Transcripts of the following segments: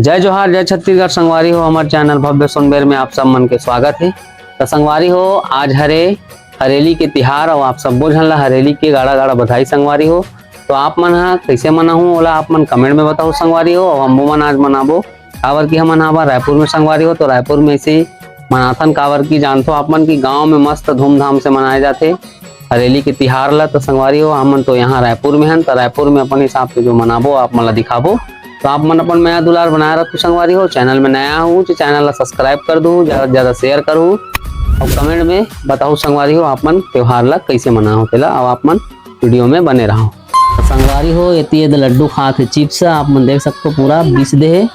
जय जोहार, जय छत्तीसगढ़। संगवारी हो, हमारे चैनल भव्य सुनबेर में आप सब मन के स्वागत है। तो संगवारी हो, आज हरेली के तिहार और आप सब झन ला हरेली के गाड़ा गाड़ा बधाई संगवारी हो। तो आप मन हा कैसे मनाहू ओला आप मन कमेंट में बताओ संगवारी हो। और हम मन आज मनाबो कावर की हमन हवा रायपुर में संगवारी हो। तो रायपुर में से मनाथन कावर की जानते हो आप मन की गाँव में मस्त धूमधाम से मनाए जाते हरेली के तिहार ला। तो संगवारी हो, हम मन तो यहाँ रायपुर में हैं, तो रायपुर में अपने हिसाब से जो मनाबो आप मन ला दिखाबो। तो आप मन अपन नया दुलार बनाए रखो संगवारी हो। चैनल में नया हूँ तो चैनल ला सब्सक्राइब कर दूँ, ज़्यादा से ज़्यादा शेयर करूँ और कमेंट में बताओ संगवारी हो आप मन त्योहार ला कैसे मनाओ तेला। और आप मन वीडियो में बने रहो। तो संगवारी हो, ये लड्डू खात है चिप्स, आप मन देख सकते हो पूरा बीस दे है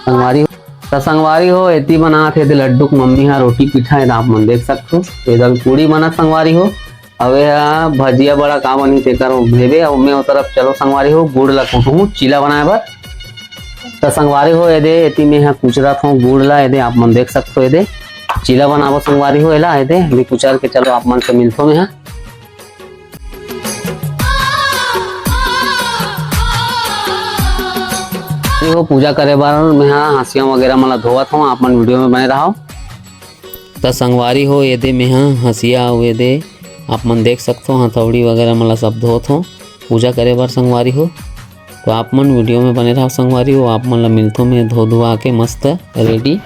संगवारी हो। तो संगवारी हो, ये बनात है लड्डू मम्मी हा रोटी पीठा है, आप मन देख सकते हो। एकदम पूरी बना संगवारी हो। अवे भजिया बड़ा का बनी तेकर भेबे और मैं तरफ चलो संगवारी हो गुड़ ला कुटू चीला बनाए बर। तो संगवारी हो ये में यहाँ कुचरत हूँ गुड़ ला, ये आप मन देख सकते हो। ये चीला बनाबो संगवारी हो, एला ये कुचर के चलो आप मन से मिलतो में। हो पूजा करे बार मैं हंसिया वगैरह मला धोवत हूँ, आप मन वीडियो में बने रहो। तो संगवारी हो, ये में हंसिया हुए दे आप मन देख सकते हो, हथौड़ी वगैरह मला सब धोत हो पूजा करे बार संगवारी हो। तो आप मन वीडियो में बने रहो संगवारी हो। आप मन ला मिलतो में धो धुआ के मस्त रेडी।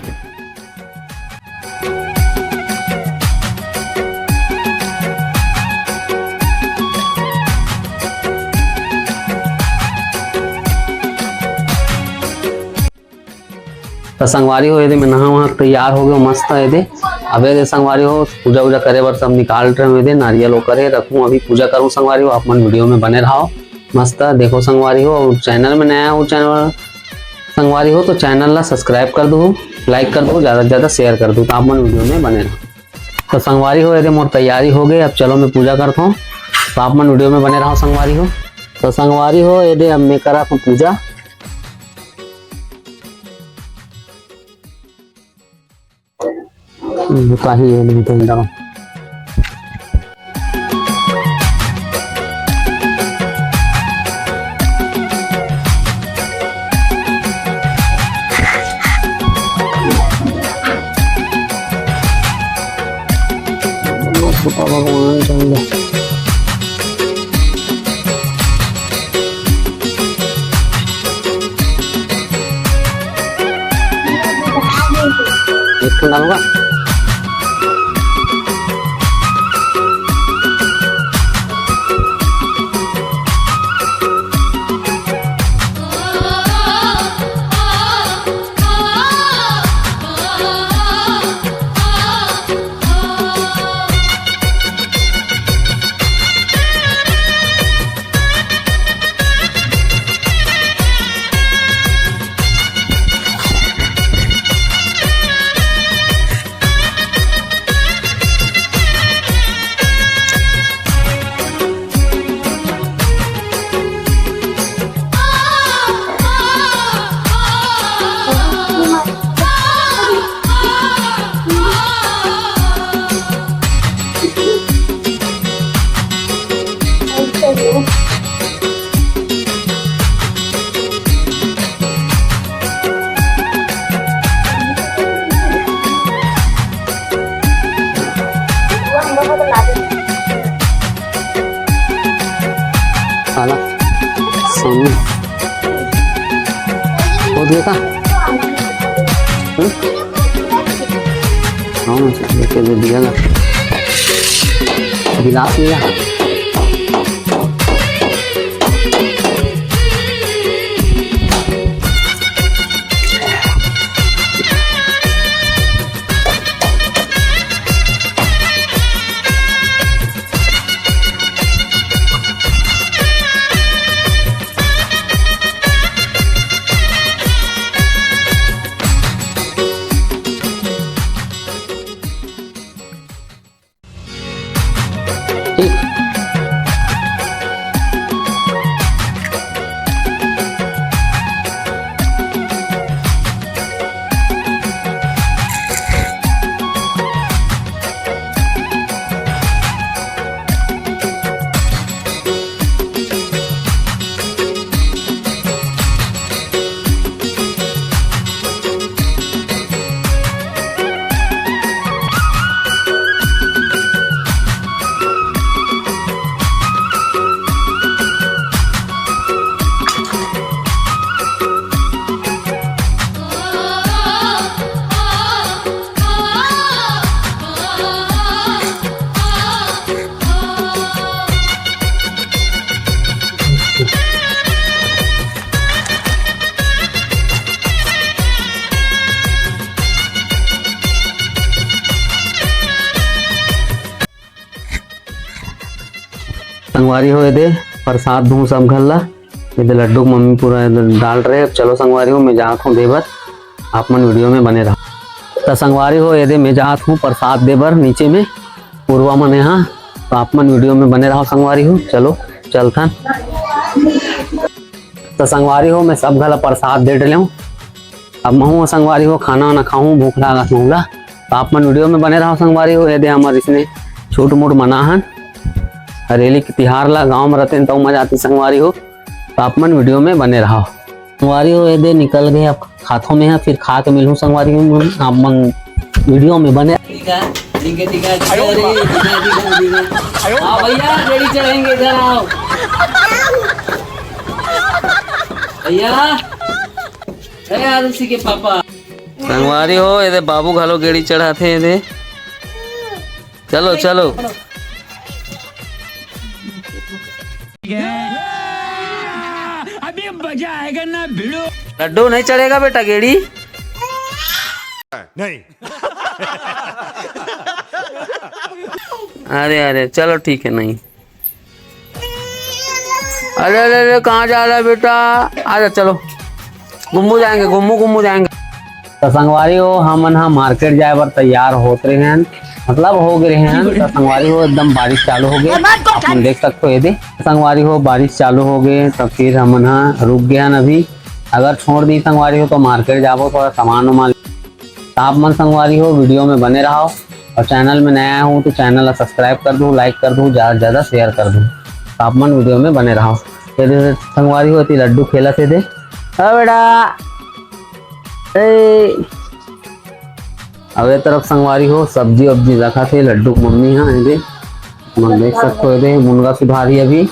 तो संगवारी हो, ये में नहा वहा तैयार हो गए मस्त है दे। अब ये संगवारी हो पूजा वूजा करे बर सब निकाल रहे दे, नारियल करे रखूँ अभी पूजा करूँ संगवारी हो। आप मन वीडियो में बने रहो मस्त देखो संगवारी हो। चैनल में नया हो चैनल संगवारी हो तो चैनल ला सब्सक्राइब कर दो, लाइक कर दो, ज़्यादा से ज़्यादा शेयर कर दो। तो आप मन वीडियो में बने रहो। तो संगवारी हो, ये मोर तैयारी हो गई, अब चलो मैं पूजा करता हूँ। तो आप मन वीडियो में बने रहो संगवारी हो। तो संगवारी हो, ये अब मैं करा पूजा। काही है नहीं तो जाओ भगवान चंद्र एक डालूंगा। साला सोनी हो देखा हाँ लेके दे दिया ना गिलास लिया। ठीक। संगवारी हो ये प्रसाद दूँ सब घर ला, ये लड्डू मम्मी पूरा डाल रहे। अब चलो संगवारी हो मैं जात हूँ देवर, आप मन वीडियो में बने रहो। तो संगवारी हो ये मैं जात हूँ प्रसाद देवर नीचे में पूर्वा मन यहाँ, तो आप मन वीडियो में बने रहो संगवारी हो। चलो चलथन। तो संगवारी हो मैं सब घर प्रसाद दे डले हूँ। अब महू संगवारी हो खाना वाना खाऊँ, भूख लागत महूला, तो आप मन वीडियो में बने रहो संगवारी हो। ये हमारे इसने छोट मोट मनाहन हरेली के तिहार ला गाँव में रहते तो मजा आती संगवारी हो, तो आप मन वीडियो में बने रहो संगवारी हो। ये निकल गए अब खातों में है, फिर खा के मिलूँ संगवारी हो, आप मन वीडियो में बने। भैया रेडी चढ़ेंगे, इधर आओ भैया। आरुषि के पापा संगवारी हो ये बाबू घालो गेड़ी चढ़ाते ये, चलो चलो। अभी मजा आएगा ना भिड़ो। लड्डू नहीं चढ़ेगा बेटा गेड़ी नहीं। अरे अरे चलो ठीक है नहीं। अरे अरे अरे कहाँ जा रहा है बेटा, आजा चलो गुम्मू जाएंगे, गुम्मू जाएंगे। तो संगवारी हो हम मार्केट जाए पर तैयार होते रहे हैं, मतलब हो गए हैं। तो संगवारी हो एकदम बारिश चालू हो गई, आप देख सकते हो ये संगवारी हो बारिश चालू हो गए। तो फिर हम रुक गए हैं अभी, अगर छोड़ दी संगवारी हो तो मार्केट जाओ थोड़ा सामान वामान। आप मन संगवारी हो वीडियो में बने रहो, और चैनल में नया हूँ तो चैनल सब्सक्राइब कर दूँ, लाइक कर दूँ, ज़्यादा से ज़्यादा शेयर कर दूँ, तो आप मन वीडियो में बने रहो। ये संगवारी होती लड्डू खेला थे दे बेटा। अब ये तरफ संगवारी हो सब्जी वब्जी रखा थे लड्डू मम्मी यहाँ ये देख सकते हो, ये मुनगा सुधारी अभी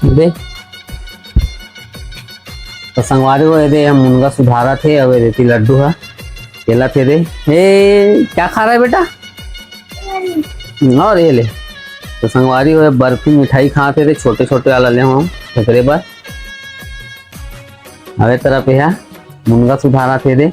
दे। तो संगवारी हो ये हम मुनगा सुधारा थे, अब ये लड्डू है केला थे दे। क्या खा रहा है बेटा, और ये ले। तो संगवारी हो बर्फी मिठाई खाते थे, छोटे छोटे वाला ले हम एकरे बार। अब तरफ है मुनगा सुधारा थे दे।